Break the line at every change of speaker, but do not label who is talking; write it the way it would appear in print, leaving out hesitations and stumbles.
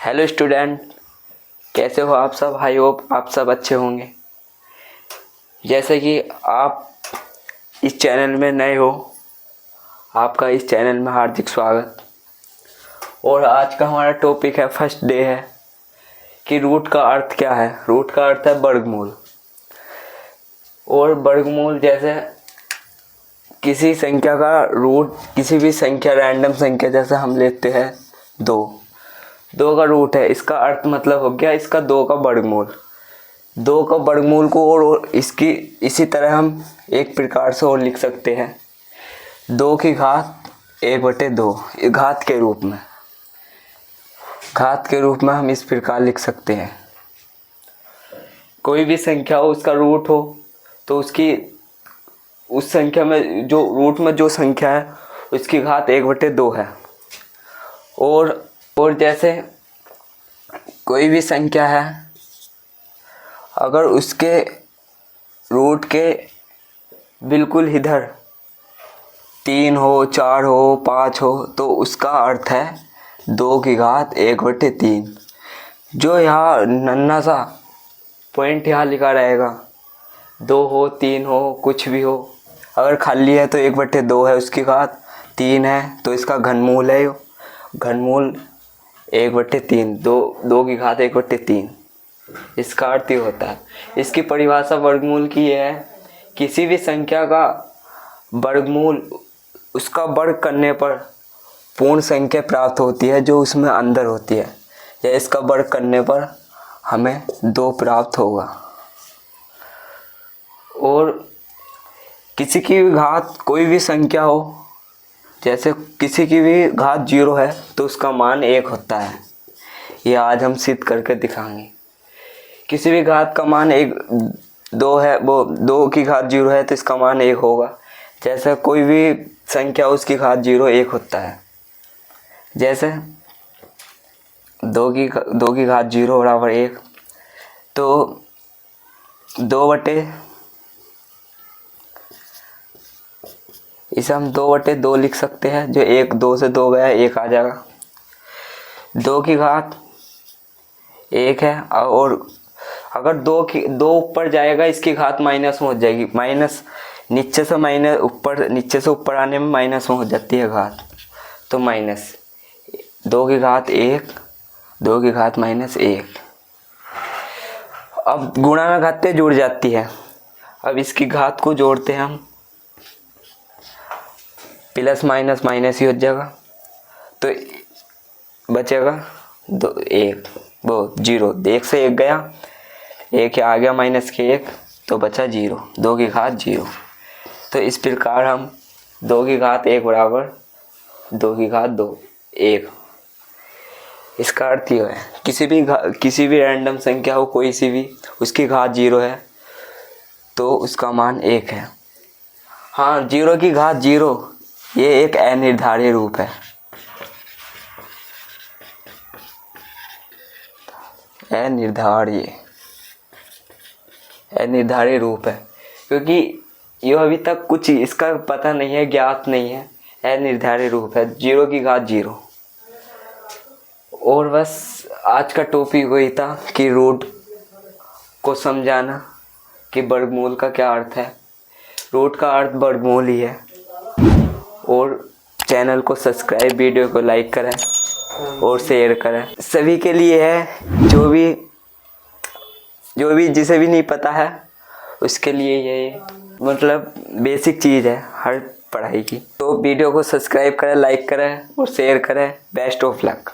Hello student, कैसे हो आप सब। आई होप आप सब अच्छे होंगे। जैसे कि आप इस चैनल में नए हो, आपका इस चैनल में हार्दिक स्वागत। और आज का हमारा टॉपिक है, फर्स्ट डे है कि रूट का अर्थ क्या है। रूट का अर्थ है वर्गमूल। और वर्गमूल जैसे किसी संख्या का रूट, किसी भी संख्या, रैंडम संख्या जैसे हम लेते हैं दो का रूट है, इसका अर्थ मतलब हो गया इसका दो का वर्गमूल। दो का वर्गमूल को और इसकी इसी तरह हम एक प्रकार से और लिख सकते हैं, 2 की घात 1/2 घात के रूप में। घात के रूप में हम इस प्रकार लिख सकते हैं। कोई भी संख्या हो, उसका रूट हो तो उसकी उस संख्या में जो रूट में जो संख्या है उसकी घात 1/2 है। और जैसे कोई भी संख्या है, अगर उसके रूट के बिल्कुल इधर 3 हो, 4 हो, 5 हो तो उसका अर्थ है 2 की घात 1/3। जो यहाँ नन्हा सा पॉइंट यहाँ लिखा रहेगा, 2 हो, 3 हो, कुछ भी हो, अगर खाली है तो 1/2 है, उसकी घात 3 है तो इसका घनमूल है। घनमूल 1/3, 2 की घात 1/3, इसका अर्थ ही होता है। इसकी परिभाषा वर्गमूल की है, किसी भी संख्या का वर्गमूल, उसका वर्ग करने पर पूर्ण संख्या प्राप्त होती है जो उसमें अंदर होती है, या इसका वर्ग करने पर हमें 2 प्राप्त होगा। और किसी की भी घात, कोई भी संख्या हो, जैसे किसी की भी घात 0 है तो उसका मान 1 होता है। ये आज हम सिद्ध करके दिखाएंगे। किसी भी घात का मान 2 है, वो 2 की घात 0 है तो इसका मान 1 होगा। जैसे कोई भी संख्या उसकी घात 0 1 होता है। जैसे 2 की घात 0 बराबर 1, तो इसे हम 2/2 लिख सकते हैं। जो 2 से 2 गया 1 आ जाएगा। 2 की घात 1 है, और अगर 2 ऊपर जाएगा इसकी घात माइनस में हो जाएगी। माइनस नीचे से माइनस ऊपर, नीचे से ऊपर आने में माइनस में हो जाती है घात, तो माइनस 2 की घात 1, 2 की घात -1। अब गुणा में घातें जुड़ जाती है। अब इसकी घात को जोड़ते हैं हम, प्लस माइनस माइनस ही हो जाएगा, तो बचेगा 0। 1 से 1 गया, 1 आ गया माइनस के 1, तो बचा 0। 2 की घात 0। तो इस प्रकार हम 2 की घात 1 बराबर 2 की घात 2 1, इसका अर्थ ये है। किसी भी रैंडम संख्या हो, कोई सी भी, उसकी घात 0 है तो उसका मान 1 है। हाँ, 0 की घात 0 ये एक अनिर्धारित रूप है। अनिर्धारित रूप है, क्योंकि ये अभी तक कुछ इसका पता नहीं है, ज्ञात नहीं है। अनिर्धारित रूप है, 0 की घात 0। और बस आज का टॉपिक वही था कि रूट को समझाना कि वर्गमूल का क्या अर्थ है। रूट का अर्थ वर्गमूल ही है। और चैनल को सब्सक्राइब, वीडियो को लाइक करें और शेयर करें। सभी के लिए है, जो भी जिसे भी नहीं पता है उसके लिए ये मतलब बेसिक चीज़ है हर पढ़ाई की। तो वीडियो को सब्सक्राइब करें, लाइक करें और शेयर करें। Best of luck.